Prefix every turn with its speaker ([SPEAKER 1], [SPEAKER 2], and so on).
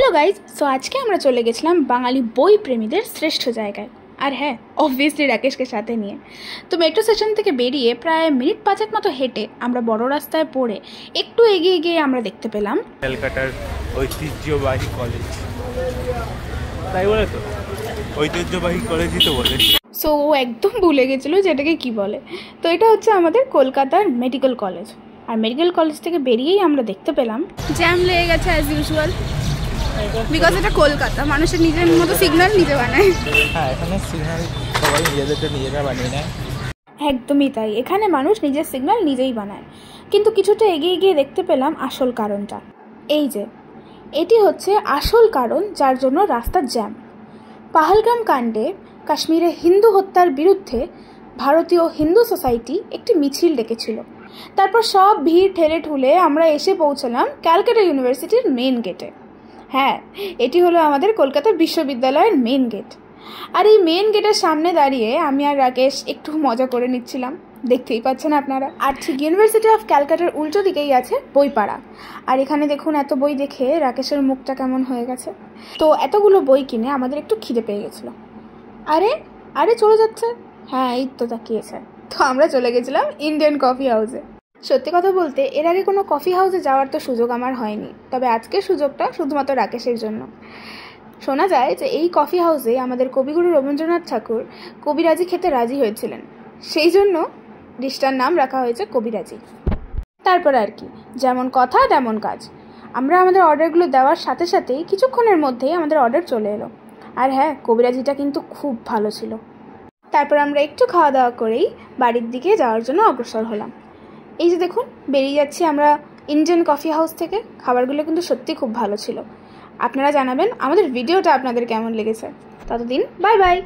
[SPEAKER 1] Hello guys, so আজকে আমরা চলে গেছিলাম বাঙালি বই প্রেমীদের শ্রেষ্ঠ জায়গায়। আর হ্যাঁ, অবভিয়াসলি রাকেশকে সাথে নিয়ে। তো মেট্রো স্টেশন থেকে বেরিয়ে প্রায় মিনিট 5 মতো হেঁটে আমরা বড় রাস্তায় পড়ে একটু এগিয়ে গিয়ে আমরা দেখতে পেলাম
[SPEAKER 2] ক্যালকাটার ঐতিহ্যবাহী কলেজ। তাই বলে তো ঐতিহ্যবাহী কলেজই তো বলে।
[SPEAKER 1] সো ও একদম ভুলে গেছিলো যেটাকে কি বলে। তো এটা হচ্ছে আমাদের কলকাতার মেডিকেল কলেজ। আর মেডিকেল কলেজ থেকে বেরিয়েই আমরা দেখতে পেলাম জ্যাম লেগে গেছে অ্যাজ ইউজুয়াল, বিকজ এটা কলকাতা, মানুষের নিজের মতো সিগন্যাল নিজে বানায়।
[SPEAKER 2] হ্যাঁ, এখানে সিগন্যাল সবাই নিজেরা বানিয়ে নেয়।
[SPEAKER 1] একদমই তাই, এখানে মানুষ নিজের সিগন্যাল নিজেই বানায়। কিন্তু কিছুটা এগিয়ে গিয়ে দেখতে পেলাম আসল কারণটা। এই যে এটি হচ্ছে আসল কারণ যার জন্য রাস্তার জ্যাম। পাহালগাম কাণ্ডে কাশ্মীরে হিন্দু হত্যার বিরুদ্ধে ভারতীয় হিন্দু সোসাইটি একটি মিছিল ডেকেছিল। তারপর সব ভিড় ঠেলে ঠুলে আমরা এসে পৌঁছলাম ক্যালকাটা ইউনিভার্সিটির মেন গেটে। হ্যাঁ, এটি হলো আমাদের কলকাতা বিশ্ববিদ্যালয়ের মেন গেট। আর এই মেন গেটের সামনে দাঁড়িয়ে আমি আর রাকেশ একটু মজা করে নিচ্ছিলাম, দেখতেই পাচ্ছেন আপনারা। আর ঠিক ইউনিভার্সিটি অফ ক্যালকাটার উল্টো দিকেই আছে বইপাড়া। আর এখানে দেখুন, এত বই দেখে রাকেশের মুখটা কেমন হয়ে গেছে। তো এতগুলো বই কিনে আমাদের একটু খিদে পেয়ে গেছিলো। আরে আরে চলে যাচ্ছে, হ্যাঁ এই তো তাকিয়েছে। তো আমরা চলে গেছিলাম ইন্ডিয়ান কফি হাউসে। সত্যি কথা বলতে এর আগে কোনো কফি হাউসে যাওয়ার তো সুযোগ আমার হয়নি, তবে আজকের সুযোগটা শুধুমাত্র রাকেশের জন্য। শোনা যায় যে এই কফি হাউসে আমাদের কবিগুরু রবীন্দ্রনাথ ঠাকুর কবিরাজি খেতে রাজি হয়েছিলেন, সেই জন্য ডিশটার নাম রাখা হয়েছে কবিরাজি। তারপর আর কি, যেমন কথা তেমন কাজ। আমরা আমাদের অর্ডারগুলো দেওয়ার সাথে সাথেই কিছুক্ষণের মধ্যেই আমাদের অর্ডার চলে এলো। আর হ্যাঁ, কবিরাজিটা কিন্তু খুব ভালো ছিল। তারপর আমরা একটু খাওয়া দাওয়া করেই বাড়ির দিকে যাওয়ার জন্য অগ্রসর হলাম। এই যে দেখুন, বেরিয়ে যাচ্ছি আমরা ইন্ডিয়ান কফি হাউস থেকে। খাবারগুলো কিন্তু সত্যি খুব ভালো ছিল। আপনারা জানাবেন আমাদের ভিডিওটা আপনাদের কেমন লেগেছে। ততদিন বাই বাই।